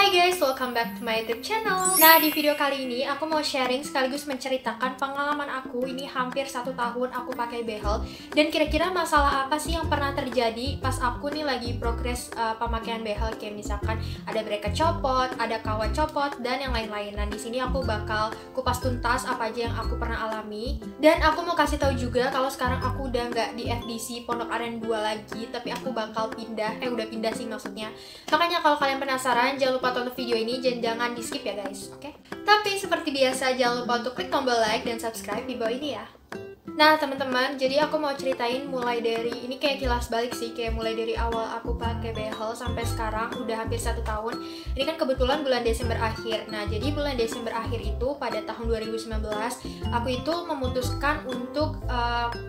Hai guys, welcome back to my YouTube channel. Nah, di video kali ini aku mau sharing sekaligus menceritakan pengalaman aku. Ini hampir 1 tahun aku pakai behel. Dan kira-kira masalah apa sih yang pernah terjadi pas aku nih lagi progres pemakaian behel. Kayak misalkan ada bracket copot, ada kawat copot, dan yang lain-lain. Nah, di sini aku bakal kupas tuntas apa aja yang aku pernah alami. Dan aku mau kasih tahu juga kalau sekarang aku udah nggak di FDC Pondok Aren 2 lagi, tapi aku bakal pindah, udah pindah sih maksudnya. Makanya kalau kalian penasaran, jangan lupa tonton video ini, jangan di skip ya guys, oke? Tapi seperti biasa, jangan lupa untuk klik tombol like dan subscribe di bawah ini ya. Nah teman-teman, jadi aku mau ceritain mulai dari, ini kayak kilas balik sih, kayak mulai dari awal aku pakai behel sampai sekarang, udah hampir 1 tahun. Ini kan kebetulan bulan Desember akhir. Nah jadi bulan Desember akhir itu, pada tahun 2019, aku itu memutuskan untuk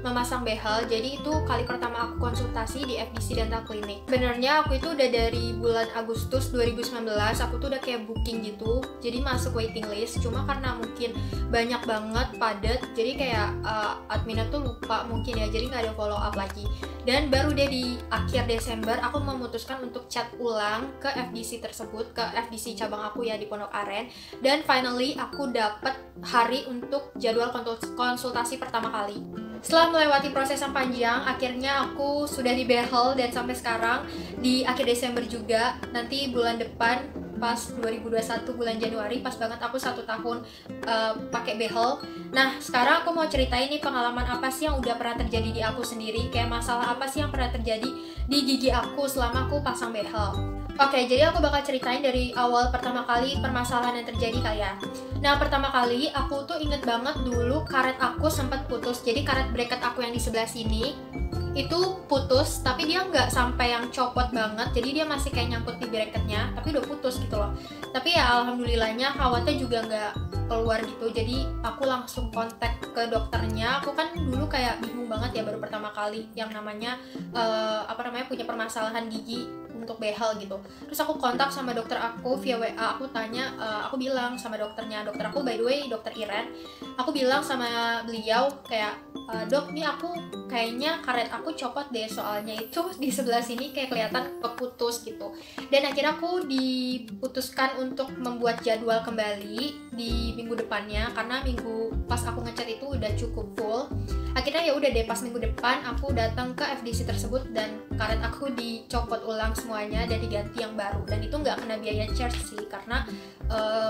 memasang behel. Jadi itu kali pertama aku konsultasi di FDC Dental Clinic. Sebenarnya aku itu udah dari bulan Agustus 2019, aku tuh udah kayak booking gitu, jadi masuk waiting list. Cuma karena mungkin banyak banget, padat, jadi kayak adminnya tuh lupa mungkin ya, jadi nggak ada follow up lagi. Dan baru deh di akhir Desember aku memutuskan untuk chat ulang ke FDC tersebut, ke FDC cabang aku ya di Pondok Aren. Dan finally aku dapet hari untuk jadwal konsultasi pertama kali. Setelah melewati proses yang panjang, akhirnya aku sudah di behel, dan sampai sekarang di akhir Desember juga, nanti bulan depan pas 2021 bulan Januari, pas banget aku 1 tahun pakai behel. Nah sekarang aku mau ceritain nih pengalaman apa sih yang udah pernah terjadi di aku sendiri, kayak masalah apa sih yang pernah terjadi di gigi aku selama aku pasang behel. Oke, jadi aku bakal ceritain dari awal pertama kali permasalahan yang terjadi kali ya. Nah pertama kali aku tuh inget banget dulu karet aku sempat putus. Jadi karet bracket aku yang di sebelah sini itu putus, tapi dia nggak sampai yang copot banget, jadi dia masih kayak nyangkut di bracketnya, tapi udah putus gitu loh. Tapi ya alhamdulillahnya kawatnya juga nggak keluar gitu, jadi aku langsung kontak ke dokternya. Aku kan dulu kayak bingung banget ya, baru pertama kali yang namanya punya permasalahan gigi untuk behel gitu. Terus aku kontak sama dokter aku via WA, aku tanya, aku bilang sama dokternya, dokter aku by the way dokter Iren, aku bilang sama beliau kayak, dok, nih aku kayaknya karet aku copot deh, soalnya itu di sebelah sini kayak kelihatan keputus gitu. Dan akhirnya aku diputuskan untuk membuat jadwal kembali di minggu depannya, karena minggu pas aku ngechat itu udah cukup full. Akhirnya ya udah deh, pas minggu depan aku datang ke FDC tersebut dan karet aku dicopot ulang semuanya dan diganti yang baru. Dan itu nggak kena biaya charge sih, karena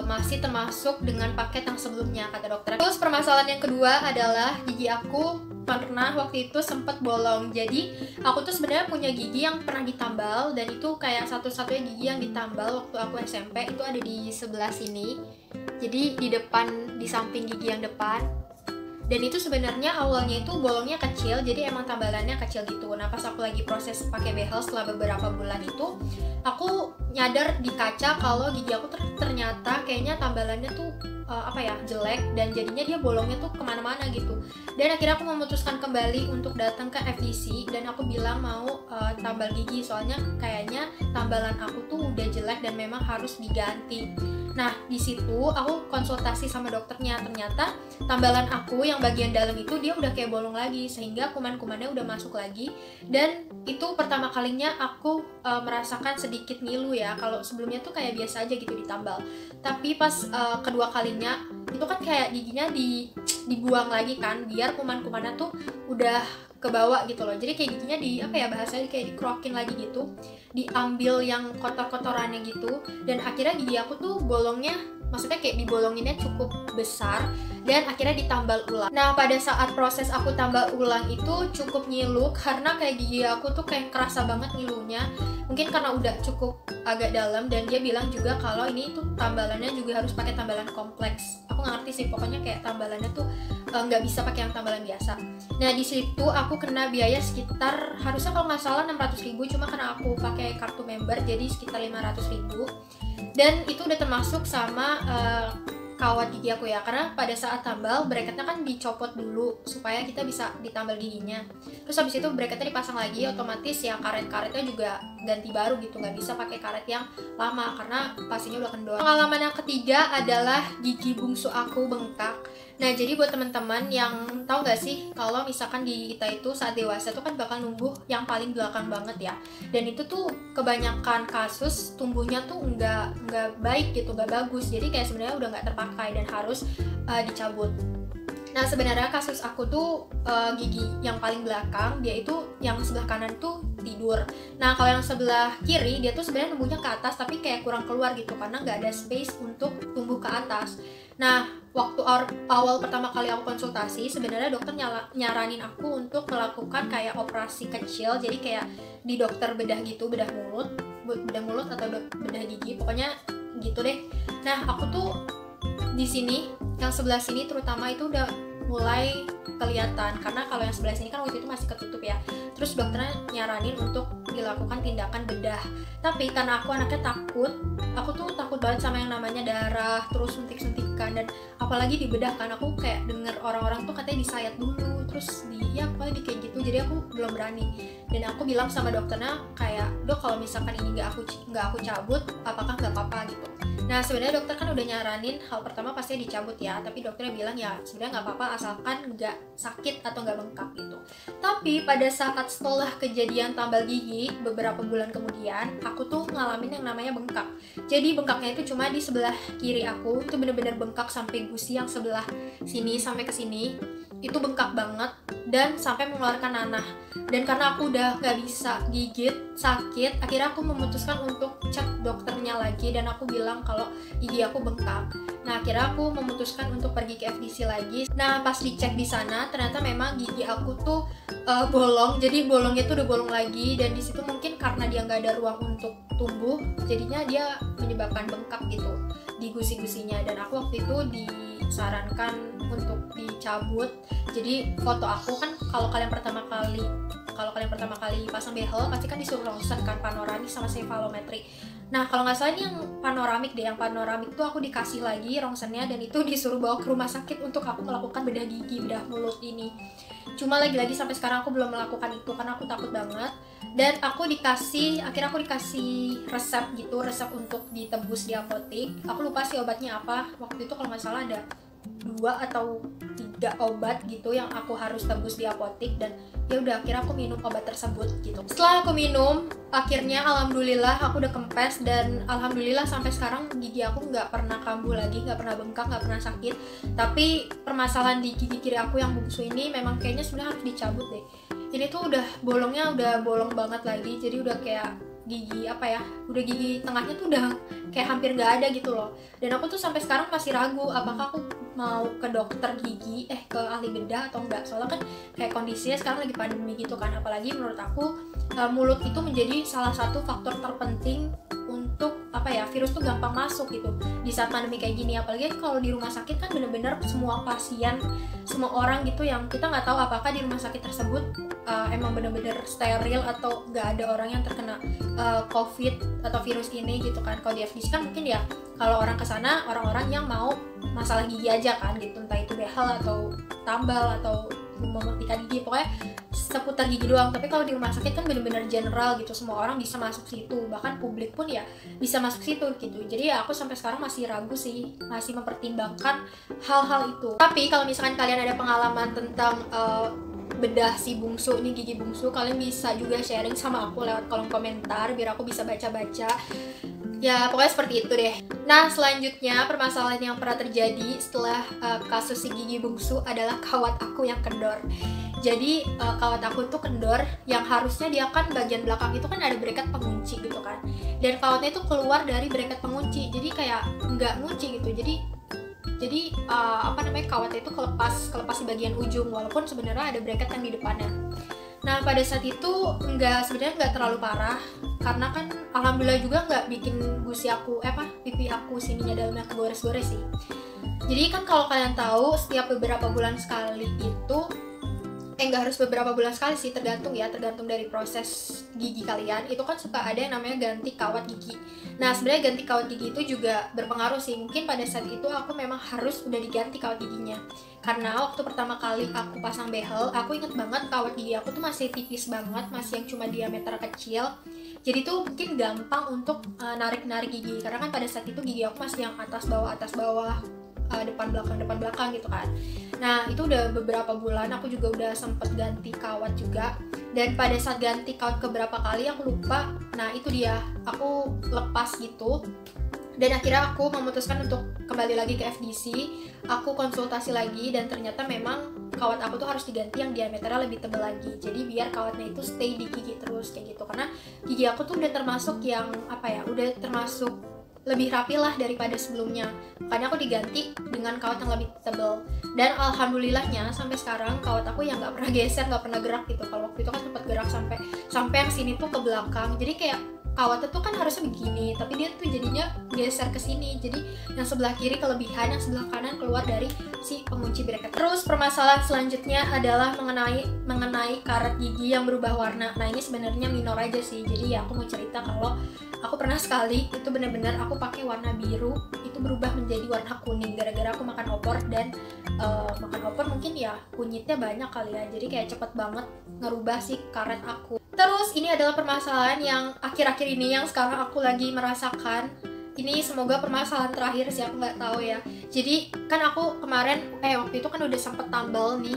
masih termasuk dengan paket yang sebelumnya, kata dokter. Terus permasalahan yang kedua adalah gigi aku pernah waktu itu sempat bolong. Jadi aku tuh sebenarnya punya gigi yang pernah ditambal, dan itu kayak satu-satunya gigi yang ditambal waktu aku SMP itu ada di sebelah sini. Jadi di depan, di samping gigi yang depan. Dan itu sebenarnya awalnya itu bolongnya kecil, jadi emang tambalannya kecil gitu. Nah pas aku lagi proses pakai behel setelah beberapa bulan itu, aku nyadar di kaca kalau gigi aku ternyata kayaknya tambalannya tuh jelek, dan jadinya dia bolongnya tuh kemana-mana gitu. Dan akhirnya aku memutuskan kembali untuk datang ke FDC, dan aku bilang mau tambal gigi, soalnya kayaknya tambalan aku tuh udah jelek dan memang harus diganti. Nah di situ aku konsultasi sama dokternya, ternyata tambalan aku yang bagian dalam itu dia udah kayak bolong lagi, sehingga kuman-kumannya udah masuk lagi. Dan itu pertama kalinya aku merasakan sedikit ngilu ya. Kalau sebelumnya tuh kayak biasa aja gitu ditambal, tapi pas kedua kalinya itu kan kayak giginya dibuang lagi kan, biar kuman-kumannya tuh udah ke bawah gitu loh. Jadi kayak giginya bahasanya kayak dikrokin lagi gitu, diambil yang kotor-kotorannya gitu. Dan akhirnya gigi aku tuh bolongnya, maksudnya kayak dibolonginnya cukup besar, dan akhirnya ditambal ulang. Nah pada saat proses aku tambal ulang itu cukup ngilu, karena kayak gigi aku tuh kayak kerasa banget ngilunya. Mungkin karena udah cukup agak dalam, dan dia bilang juga kalau ini tuh tambalannya juga harus pakai tambalan kompleks. Aku nggak ngerti sih, pokoknya kayak tambalannya tuh nggak bisa pakai yang tambalan biasa. Nah di situ aku kena biaya sekitar, harusnya kalau nggak salah 600.000, cuma karena aku pakai kartu member jadi sekitar 500.000. Dan itu udah termasuk sama kawat gigi aku ya, karena pada saat tambal bracketnya kan dicopot dulu supaya kita bisa ditambal giginya. Terus habis itu bracketnya dipasang lagi, otomatis ya karet-karetnya juga ganti baru gitu, nggak bisa pakai karet yang lama karena pastinya udah kendor. Pengalaman yang ketiga adalah gigi bungsu aku bengkak. Nah, jadi buat teman-teman yang tahu nggak sih kalau misalkan gigi kita itu saat dewasa tuh kan bakal numbuh yang paling belakang banget ya. Dan itu tuh kebanyakan kasus tumbuhnya tuh nggak baik gitu, nggak bagus. Jadi kayak sebenarnya udah nggak terpakai dan harus dicabut. Nah, sebenarnya kasus aku tuh gigi yang paling belakang, dia itu yang sebelah kanan tuh tidur. Nah, kalau yang sebelah kiri dia tuh sebenarnya numbuhnya ke atas tapi kayak kurang keluar gitu karena nggak ada space untuk tumbuh ke atas. Nah, waktu awal pertama kali aku konsultasi, sebenarnya dokter nyaranin aku untuk melakukan kayak operasi kecil, jadi kayak di dokter bedah gitu, bedah mulut atau bedah gigi, pokoknya gitu deh. Nah, aku tuh di sini, yang sebelah sini terutama itu udah mulai kelihatan, karena kalau yang sebelah sini kan waktu itu masih ketutup ya. Terus dokternya nyaranin untuk dilakukan tindakan bedah. Tapi karena aku anaknya takut, aku tuh takut banget sama yang namanya darah, terus suntik-suntikan, dan apalagi dibedah kan, aku kayak denger orang-orang tuh katanya disayat dulu, terus pokoknya kayak gitu, jadi aku belum berani. Dan aku bilang sama dokternya kayak, dok kalau misalkan ini nggak aku cabut, apakah nggak apa-apa gitu. Nah, sebenarnya dokter kan udah nyaranin hal pertama pasti dicabut ya, tapi dokternya bilang ya sebenarnya nggak apa-apa asalkan nggak sakit atau nggak bengkak gitu. Tapi pada saat setelah kejadian tambal gigi beberapa bulan kemudian, aku tuh ngalamin yang namanya bengkak. Jadi bengkaknya itu cuma di sebelah kiri aku, itu bener-bener bengkak sampai gusi yang sebelah sini sampai ke sini. Itu bengkak banget dan sampai mengeluarkan nanah. Dan karena aku udah nggak bisa gigit, sakit, akhirnya aku memutuskan untuk cek dokternya lagi dan aku bilang kalau gigi aku bengkak. Nah, akhirnya aku memutuskan untuk pergi ke FDC lagi. Nah, pas dicek di sana ternyata memang gigi aku tuh bolong. Jadi bolongnya tuh udah bolong lagi, dan di situ mungkin karena dia nggak ada ruang untuk tumbuh, jadinya dia menyebabkan bengkak gitu di gusi-gusinya. Dan aku waktu itu disarankan untuk dicabut. Jadi foto aku kan kalau kalian pertama kali pasang behel pasti kan disuruh ronsen kan, panoramik sama cephalometry. Nah, kalau nggak salah ini yang panoramik deh, yang panoramik tuh aku dikasih lagi rongsennya, dan itu disuruh bawa ke rumah sakit untuk aku melakukan bedah gigi, bedah mulut ini. Cuma lagi-lagi sampai sekarang aku belum melakukan itu karena aku takut banget. Dan akhirnya aku dikasih resep untuk ditebus di apotek. Aku lupa sih obatnya apa, waktu itu kalau nggak salah ada 2 atau 3 obat gitu yang aku harus tebus di apotek, dan ya udah akhirnya aku minum obat tersebut gitu. Setelah aku minum, akhirnya alhamdulillah aku udah kempes, dan alhamdulillah sampai sekarang gigi aku nggak pernah kambuh lagi, nggak pernah bengkak, nggak pernah sakit. Tapi permasalahan di gigi kiri aku yang bungsu ini memang kayaknya sebenarnya harus dicabut deh. Ini tuh bolongnya udah bolong banget lagi, jadi udah kayak gigi udah gigi tengahnya tuh udah kayak hampir nggak ada gitu loh. Dan aku tuh sampai sekarang masih ragu apakah aku mau ke dokter gigi, ke ahli bedah atau enggak, soalnya kan kayak kondisinya sekarang lagi pandemi gitu kan. Apalagi menurut aku mulut itu menjadi salah satu faktor terpenting untuk virus tuh gampang masuk gitu di saat pandemi kayak gini. Apalagi kalau di rumah sakit kan bener-bener semua pasien, semua orang gitu yang kita nggak tahu apakah di rumah sakit tersebut emang bener-bener steril atau nggak ada orang yang terkena COVID atau virus ini gitu kan. Kalau di FDC kan mungkin ya kalau orang kesana orang-orang yang mau masalah gigi aja kan gitu, entah itu behel atau tambal atau memutihkan gigi, pokoknya seputar gigi doang. Tapi kalau di rumah sakit kan bener-bener general gitu, semua orang bisa masuk situ, bahkan publik pun ya bisa masuk situ gitu. Jadi ya aku sampai sekarang masih ragu sih, masih mempertimbangkan hal-hal itu. Tapi kalau misalkan kalian ada pengalaman tentang bedah si bungsu ini, gigi bungsu, kalian bisa juga sharing sama aku lewat kolom komentar biar aku bisa baca-baca. Ya pokoknya seperti itu deh. Nah, selanjutnya permasalahan yang pernah terjadi setelah kasus si gigi bungsu adalah kawat aku yang kendor. Jadi kawat aku tuh kendor, yang harusnya dia kan bagian belakang itu kan ada bracket pengunci gitu kan, dan kawatnya itu keluar dari bracket pengunci, jadi kayak nggak ngunci gitu. Jadi kawatnya itu kelepas di bagian ujung, walaupun sebenarnya ada bracket yang di depannya. Nah, pada saat itu sebenarnya nggak terlalu parah, karena kan alhamdulillah juga nggak bikin pipi aku sininya dalamnya kegores-gores sih. Jadi kan kalau kalian tahu setiap beberapa bulan sekali itu nggak harus beberapa bulan sekali sih, tergantung dari proses gigi kalian, itu kan suka ada yang namanya ganti kawat gigi. Nah, sebenarnya ganti kawat gigi itu juga berpengaruh sih. Mungkin pada saat itu aku memang harus udah diganti kawat giginya, karena waktu pertama kali aku pasang behel, aku inget banget kawat gigi aku tuh masih tipis banget, masih yang cuma diameter kecil. Jadi tuh mungkin gampang untuk narik-narik gigi, karena kan pada saat itu gigi aku masih yang atas bawah depan belakang gitu kan. Nah itu udah beberapa bulan, aku juga udah sempet ganti kawat juga. Dan pada saat ganti kawat keberapa kali aku lupa, nah itu dia, aku lepas gitu. Dan akhirnya aku memutuskan untuk kembali lagi ke FDC. Aku konsultasi lagi dan ternyata memang kawat aku tuh harus diganti yang diameternya lebih tebal lagi. Jadi biar kawatnya itu stay di gigi terus kayak gitu. Karena gigi aku tuh udah termasuk yang udah termasuk lebih rapi lah daripada sebelumnya. Makanya aku diganti dengan kawat yang lebih tebal. Dan alhamdulillahnya sampai sekarang kawat aku yang nggak pernah geser, nggak pernah gerak gitu. Kalau waktu itu kan sempat gerak sampai yang sini tuh ke belakang. Jadi kayak kawatnya tuh kan harusnya begini, tapi dia tuh jadinya geser ke sini. Jadi yang sebelah kiri kelebihan, yang sebelah kanan keluar dari si pengunci bracket. Terus permasalahan selanjutnya adalah mengenai karet gigi yang berubah warna. Nah ini sebenarnya minor aja sih. Jadi ya aku mau cerita kalau aku pernah sekali itu benar-benar aku pakai warna biru itu berubah menjadi warna kuning gara-gara aku makan opor. Dan makan opor mungkin ya kunyitnya banyak kali ya, jadi kayak cepet banget ngerubah si karet aku. Terus ini adalah permasalahan yang akhir-akhir ini yang sekarang aku lagi merasakan. Ini semoga permasalahan terakhir sih, aku nggak tahu ya. Jadi kan aku kemarin waktu itu kan udah sempet tambal nih,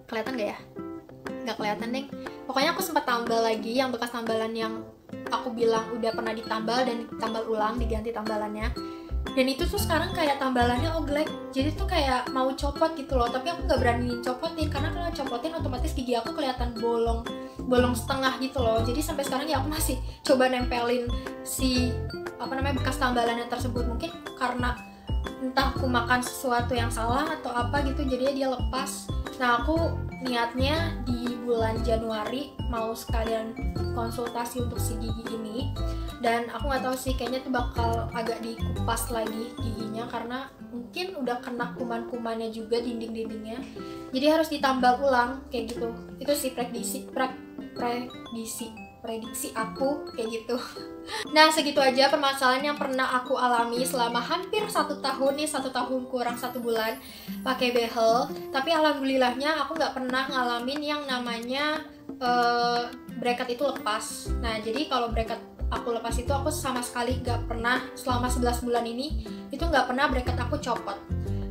kelihatan nggak ya? Nggak kelihatan deh. Pokoknya aku sempet tambal lagi yang bekas tambalan yang aku bilang udah pernah ditambal dan ditambal ulang, diganti tambalannya. Dan itu tuh sekarang kayak tambalannya oglek, jadi tuh kayak mau copot gitu loh. Tapi aku nggak berani copotin karena kalau copotin otomatis gigi aku kelihatan bolong setengah gitu loh. Jadi sampai sekarang ya aku masih coba nempelin si bekas tambalannya tersebut. Mungkin karena entah aku makan sesuatu yang salah atau apa gitu, jadinya dia lepas. Nah aku niatnya di bulan Januari mau sekalian konsultasi untuk si gigi ini. Dan aku nggak tahu sih, kayaknya tuh bakal agak dikupas lagi giginya karena mungkin udah kena kuman-kumannya juga dinding-dindingnya. Jadi harus ditambal ulang kayak gitu. Itu sih prediksi aku kayak gitu. Nah segitu aja permasalahan yang pernah aku alami selama hampir 1 tahun nih, 1 tahun kurang 1 bulan pakai behel. Tapi alhamdulillahnya aku nggak pernah ngalamin yang namanya bracket itu lepas. Nah jadi kalau bracket aku lepas itu aku sama sekali nggak pernah, selama 11 bulan ini itu nggak pernah bracket aku copot.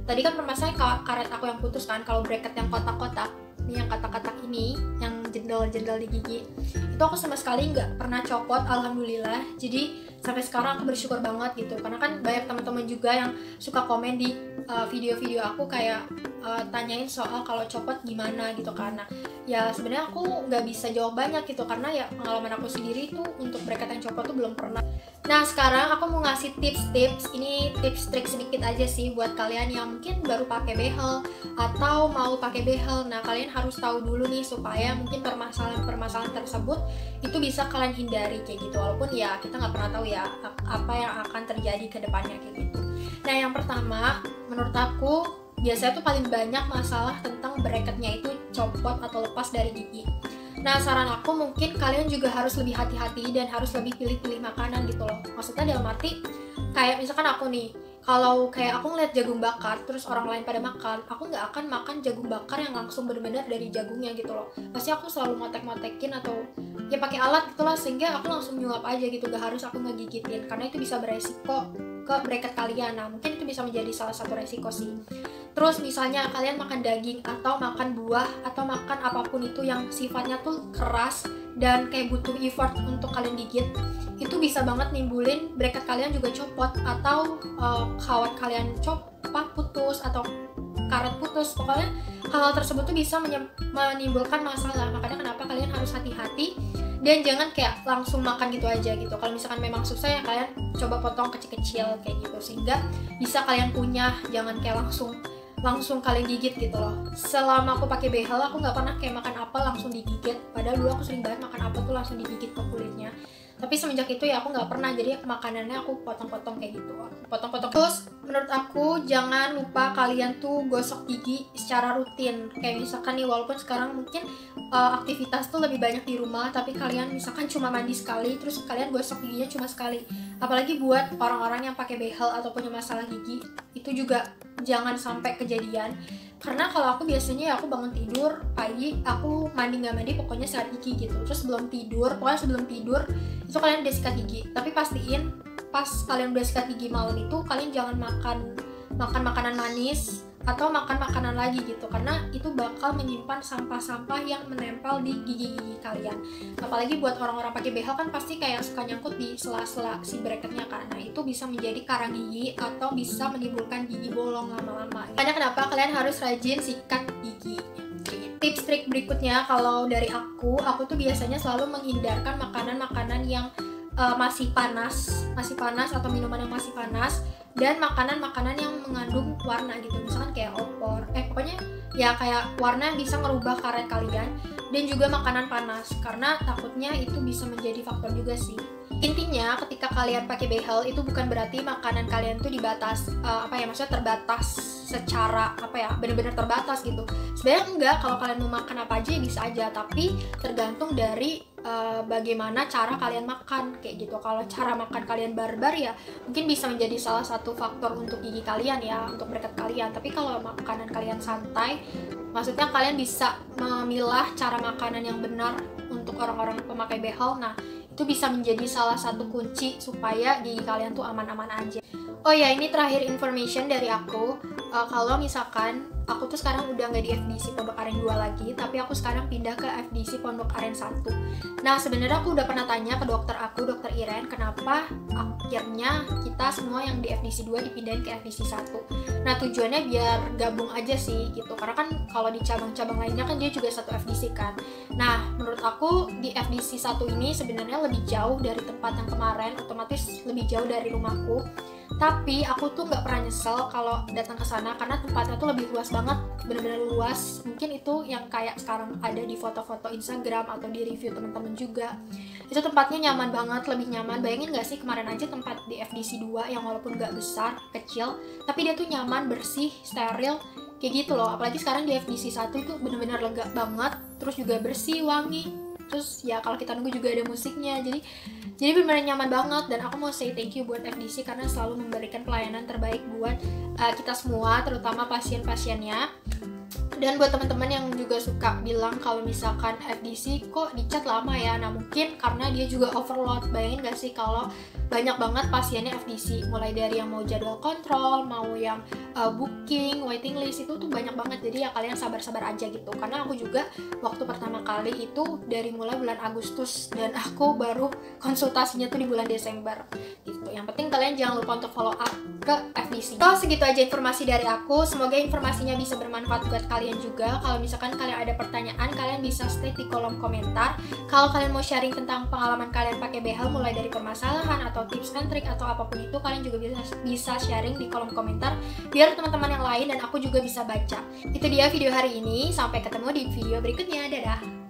Tadi kan permasalahan karet aku yang putus kan. Kalau bracket yang kotak-kotak, ini yang kotak-kotak ini, yang jendol-jendol di gigi, itu aku sama sekali nggak pernah copot, alhamdulillah. Jadi sampai sekarang aku bersyukur banget gitu, karena kan banyak teman-teman juga yang suka komen di video-video aku kayak tanyain soal kalau copot gimana gitu. Karena ya sebenarnya aku nggak bisa jawab banyak gitu, karena ya pengalaman aku sendiri tuh untuk bracket yang copot tuh belum pernah. Nah sekarang aku mau ngasih tips-tips, ini tips trik sedikit aja sih buat kalian yang mungkin baru pakai behel atau mau pakai behel. Nah kalian harus tahu dulu nih supaya mungkin permasalahan tersebut itu bisa kalian hindari kayak gitu. Walaupun ya kita nggak pernah tahu ya apa yang akan terjadi ke depannya kayak gitu. Nah yang pertama, menurut aku biasanya tuh paling banyak masalah tentang bracketnya itu copot atau lepas dari gigi. Nah saran aku mungkin kalian juga harus lebih hati-hati dan harus lebih pilih-pilih makanan gitu loh. Maksudnya dalam arti kayak misalkan aku nih, kalau kayak aku ngeliat jagung bakar terus orang lain pada makan, aku nggak akan makan jagung bakar yang langsung benar-benar dari jagungnya gitu loh. Pasti aku selalu ngotek-ngotekin atau ya pakai alat gitulah, sehingga aku langsung nyuap aja gitu, gak harus aku ngegigitin karena itu bisa beresiko ke bracket kalian. Nah mungkin itu bisa menjadi salah satu resiko sih. Terus misalnya kalian makan daging atau makan buah atau makan apapun itu yang sifatnya tuh keras dan kayak butuh effort untuk kalian gigit, itu bisa banget nimbulin bracket kalian juga copot atau kawat kalian putus atau karet putus. Pokoknya hal-hal tersebut tuh bisa menimbulkan masalah. Makanya kenapa kalian harus hati-hati dan jangan kayak langsung makan gitu aja gitu. Kalau misalkan memang susah ya kalian coba potong kecil-kecil kayak gitu sehingga bisa kalian kunyah, jangan kayak langsung kalian gigit gitu loh. Selama aku pakai behel aku nggak pernah kayak makan apel langsung digigit, padahal dulu aku sering banget makan apel tuh langsung digigit ke kulitnya. Tapi semenjak itu ya aku nggak pernah, jadi makanannya aku potong-potong kayak gitu, potong-potong. Terus menurut aku jangan lupa kalian tuh gosok gigi secara rutin. Kayak misalkan nih, walaupun sekarang mungkin aktivitas tuh lebih banyak di rumah, tapi kalian misalkan cuma mandi sekali, terus kalian gosok giginya cuma sekali. Apalagi buat orang-orang yang pakai behel atau punya masalah gigi, itu juga jangan sampai kejadian. Karena kalau aku biasanya ya aku bangun tidur pagi, aku mandi nggak mandi pokoknya sikat gigi gitu. Terus sebelum tidur itu kalian udah sikat gigi. Tapi pastiin pas kalian udah sikat gigi malam itu kalian jangan makan makan makanan manis atau makan makanan lagi gitu, karena itu bakal menyimpan sampah-sampah yang menempel di gigi-gigi kalian. Apalagi buat orang-orang pakai behel kan pasti kayak suka nyangkut di sela-sela si bracketnya kan. Nah itu bisa menjadi karang gigi atau bisa menimbulkan gigi bolong lama-lama. Makanya kenapa kalian harus rajin sikat gigi. Tips trik berikutnya kalau dari aku tuh biasanya selalu menghindarkan makanan-makanan yang masih panas atau minuman yang masih panas, dan makanan-makanan yang mengandung warna gitu, misalkan kayak opor, pokoknya ya kayak warna yang bisa ngerubah karet kalian, dan juga makanan panas, karena takutnya itu bisa menjadi faktor juga sih. Intinya ketika kalian pakai behel itu bukan berarti makanan kalian tuh dibatas, maksudnya terbatas secara bener-bener terbatas gitu. Sebenarnya enggak, kalau kalian mau makan apa aja ya bisa aja, tapi tergantung dari bagaimana cara kalian makan kayak gitu. Kalau cara makan kalian barbar ya mungkin bisa menjadi salah satu faktor untuk gigi kalian ya, untuk bracket kalian. Tapi kalau makanan kalian santai, maksudnya kalian bisa memilah cara makanan yang benar untuk orang-orang pemakai behel. Nah itu bisa menjadi salah satu kunci supaya gigi kalian tuh aman-aman aja. Oh ya, ini terakhir information dari aku. Kalau misalkan aku tuh sekarang udah nggak di FDC Pondok Aren 2 lagi, tapi aku sekarang pindah ke FDC Pondok Aren 1. Nah sebenarnya aku udah pernah tanya ke dokter aku, dokter Iren, kenapa akhirnya kita semua yang di FDC 2 dipindahin ke FDC 1. Nah tujuannya biar gabung aja sih gitu, karena kan kalau di cabang-cabang lainnya kan dia juga satu FDC kan. Nah menurut aku di FDC 1 ini sebenarnya lebih jauh dari tempat yang kemarin, otomatis lebih jauh dari rumahku. Tapi aku tuh nggak pernah nyesel kalau datang ke sana, karena tempatnya tuh lebih luas banget, bener-bener luas. Mungkin itu yang kayak sekarang ada di foto-foto Instagram atau di review teman-teman juga. Itu tempatnya nyaman banget, lebih nyaman. Bayangin nggak sih kemarin aja tempat di FDC 2 yang walaupun nggak besar, kecil, tapi dia tuh nyaman, bersih, steril, kayak gitu loh. Apalagi sekarang di FDC 1 itu bener-bener lega banget, terus juga bersih, wangi. Terus ya kalau kita nunggu juga ada musiknya, jadi benar-benar nyaman banget. Dan aku mau say thank you buat FDC karena selalu memberikan pelayanan terbaik buat kita semua, terutama pasien-pasiennya. Dan buat teman-teman yang juga suka bilang kalau misalkan FDC kok dicat lama ya, nah mungkin karena dia juga overload. Bayangin gak sih kalau banyak banget pasiennya FDC, mulai dari yang mau jadwal kontrol, mau yang booking, waiting list, itu tuh banyak banget. Jadi ya kalian sabar-sabar aja gitu, karena aku juga waktu pertama kali itu dari mulai bulan Agustus, dan aku baru konsultasinya tuh di bulan Desember gitu. Yang penting kalian jangan lupa untuk follow up ke FDC. So segitu aja informasi dari aku, semoga informasinya bisa bermanfaat buat kalian juga. Kalau misalkan kalian ada pertanyaan, kalian bisa state di kolom komentar. Kalau kalian mau sharing tentang pengalaman kalian pakai behel, mulai dari permasalahan atau tips and trik atau apapun itu, kalian juga bisa sharing di kolom komentar biar teman-teman yang lain dan aku juga bisa baca. Itu dia video hari ini, sampai ketemu di video berikutnya, dadah.